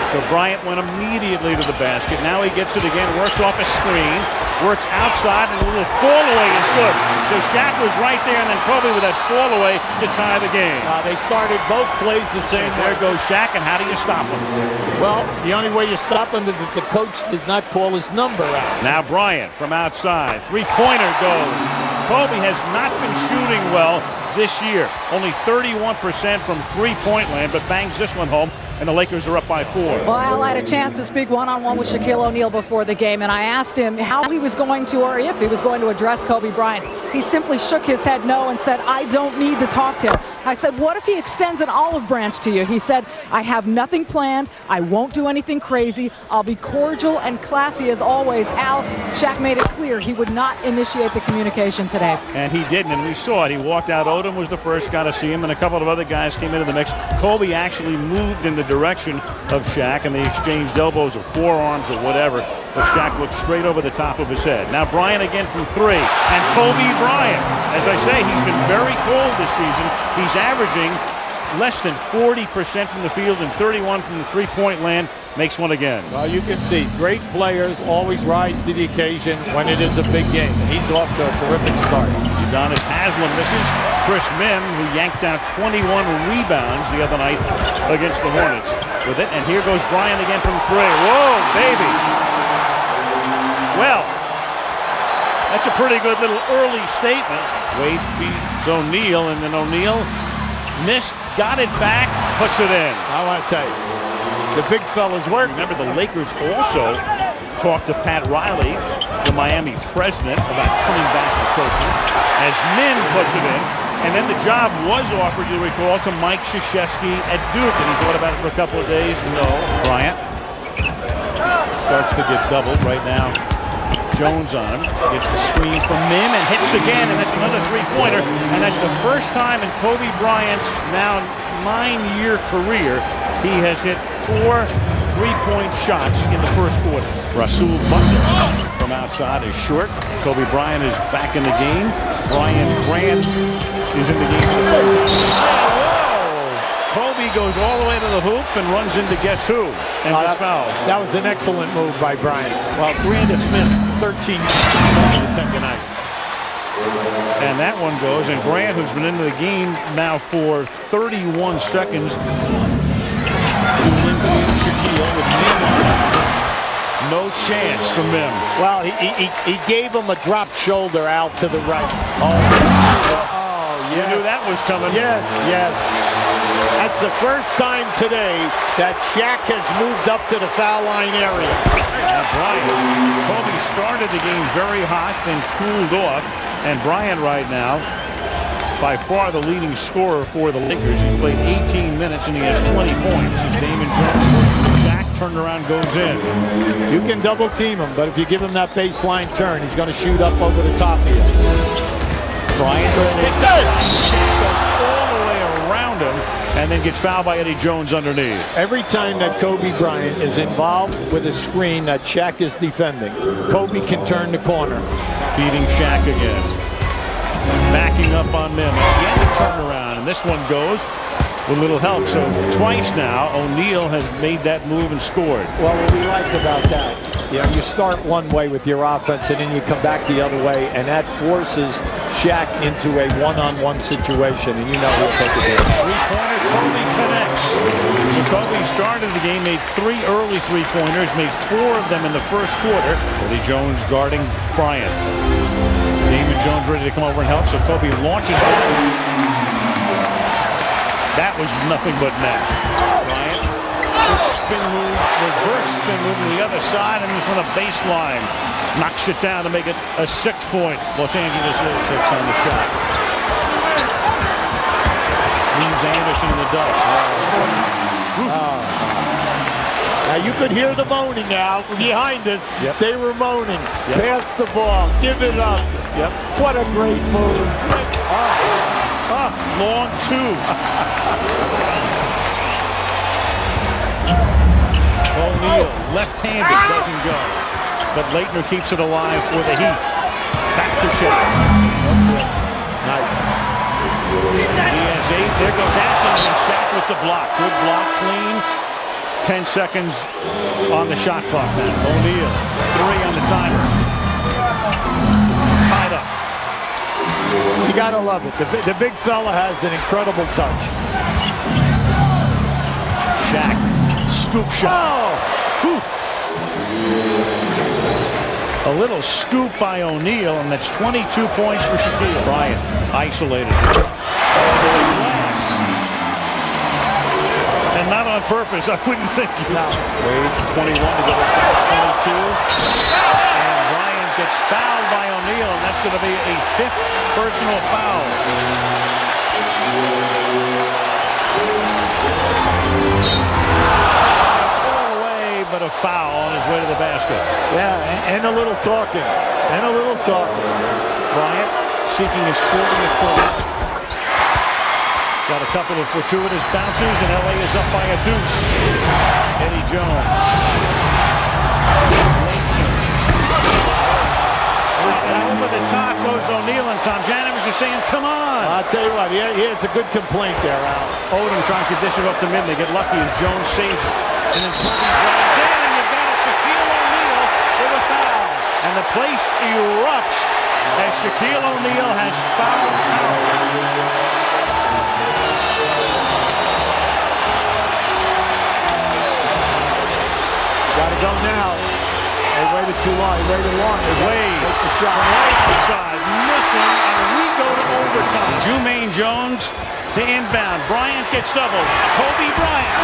So Bryant went immediately to the basket. Now he gets it again, works off a screen, works outside, and a little fall away is good. So Shaq was right there, and then Kobe with that fall away to tie the game. They started both plays the same way. There goes Shaq, and how do you stop him? Well, the only way you stop him is if the coach did not call his number out. Now Bryant from outside. Three-pointer goes. Kobe has not been shooting well this year. Only 31% from three-point land, but bangs this one home, and the Lakers are up by 4. Well, Al, I had a chance to speak one-on-one with Shaquille O'Neal before the game, and I asked him how he was going to, or if he was going to address Kobe Bryant. He simply shook his head no and said, I don't need to talk to him. I said, what if he extends an olive branch to you? He said, I have nothing planned. I won't do anything crazy. I'll be cordial and classy as always. Al, Shaq made it clear he would not initiate the communication today. And he didn't, and we saw it. He walked out. Odom was the first guy to see him, and a couple of other guys came into the mix. Kobe actually moved in the direction of Shaq, and they exchanged elbows or forearms or whatever, but Shaq looked straight over the top of his head. Now Bryant again from 3, and Kobe Bryant. As I say, he's been very cold this season. He's averaging less than 40% from the field and 31 from the three-point land. Makes one again. Well, you can see great players always rise to the occasion when it is a big game, and he's off to a terrific start. Udonis Haslem misses. Chris Mim, who yanked down 21 rebounds the other night against the Hornets with it. And here goes Bryant again from 3. Whoa, baby. Well, that's a pretty good little early statement. Wade feeds O'Neal, and then O'Neal missed, got it back, puts it in. I want to tell you, the big fella's work. Remember, the Lakers also talked to Pat Riley, the Miami president, about coming back to coaching, as Min puts it in. And then the job was offered, you recall, to Mike Krzyzewski at Duke, and he thought about it for a couple of days. No. Bryant starts to get doubled right now. Jones on him, gets the screen from Mim and hits again, and that's another three-pointer. And that's the first time in Kobe Bryant's now 9-year career he has hit 4 three-point shots in the first quarter. Rasul Butler from outside is short. Kobe Bryant is back in the game. Brian Grant is in the game for the first time. Kobe goes all the way to the hoop and runs into guess who, and gets fouled. That was an excellent move by Bryant. Well, Grant has missed 13 tonight. And that one goes, and Grant, who's been into the game now for 31 seconds, Shaquille with Mim on him. No chance for Mim. Well, he gave him a drop shoulder out to the right. Oh, yeah. You knew that was coming. Yes, yes. That's the first time today that Shaq has moved up to the foul line area. Now Bryant, Kobe started the game very hot, then cooled off. And Bryant right now, by far the leading scorer for the Lakers. He's played 18 minutes and he has 20 points. As Damon Jones working with Shaq, turned around, goes in. You can double team him, but if you give him that baseline turn, he's going to shoot up over the top of you. Bryant goes picked up. Shaq goes all the way around him and then gets fouled by Eddie Jones underneath. Every time that Kobe Bryant is involved with a screen that Shaq is defending, Kobe can turn the corner. Feeding Shaq again. Backing up on Mim. Again, the turnaround, and this one goes with a little help. So twice now, O'Neal has made that move and scored. Well, what we liked about that, you start one way with your offense, and then you come back the other way, and that forces Shaq into a one-on-one situation, and you know he'll take it there. Three-pointer, Kobe connects. So Kobe started the game, made 3 early three-pointers, made 4 of them in the first quarter. Eddie Jones guarding Bryant. Damon Jones ready to come over and help, so Kobe launches one. That was nothing but net. Bryant, good spin move, reverse spin move to the other side, and from the baseline, knocks it down to make it a 6-point. Los Angeles with 6 on the shot. Leaves Anderson in the dust. Now you could hear the moaning now behind us. Yep. They were moaning. Yep. Pass the ball. Give it up. Yep. What a great move. Long 2. O'Neal, left-handed, doesn't go. But Leitner keeps it alive for the Heat. Back to Shaq. Nice. He has 8. There goes Atkins, and Shaq with the block. Good block, clean. 10 seconds on the shot clock now. O'Neal, 3 on the timer. Tied up. You got to love it. The big fella has an incredible touch. Shaq, scoop shot. Oh. A little scoop by O'Neal, and that's 22 points for Shaquille. Bryant, isolated. Glass. And not on purpose, I wouldn't think. No. Wade, 21 to go to shot 22. And Bryant gets fouled by O'Neal, and that's going to be a 5th personal foul. But a foul on his way to the basket. Yeah, and a little talking. And a little talking. Bryant seeking his 40th point. Got a couple of fortuitous bounces, and LA is up by a deuce. Eddie Jones. And over the top goes O'Neal, and Tom Janovich is saying, come on. I'll tell you what, he has a good complaint there, Al. Odom tries to dish it off to mid. They get lucky as Jones saves it. And then Kobe drives in, and you've got a Shaquille O'Neal with a foul. And the place erupts as Shaquille O'Neal has fouled out. Got to go now. They waited too long. They waited long. They Wade take the shot. from way outside, missing, and we go to overtime. Jermaine Jones to inbound. Bryant gets doubles. Kobe Bryant.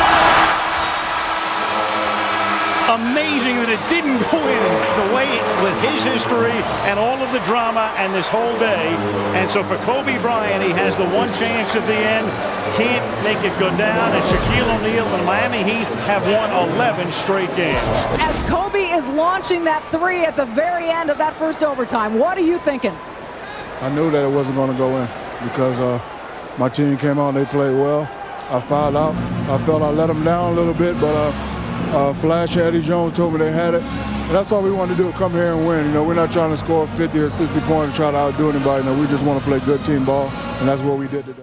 Amazing that it didn't go in the way with his history and all of the drama and this whole day. And so for Kobe Bryant, he has the one chance at the end. Can't make it go down. And Shaquille O'Neal and Miami Heat have won 11 straight games. As Kobe is launching that 3 at the very end of that first overtime, what are you thinking? I knew that it wasn't going to go in because my team came out and they played well. I fouled out. I felt I let them down a little bit, but Flash, Eddie Jones told me they had it. And that's all we want to do, come here and win. You know, we're not trying to score 50 or 60 points and try to outdo anybody. No, we just want to play good team ball, and that's what we did today.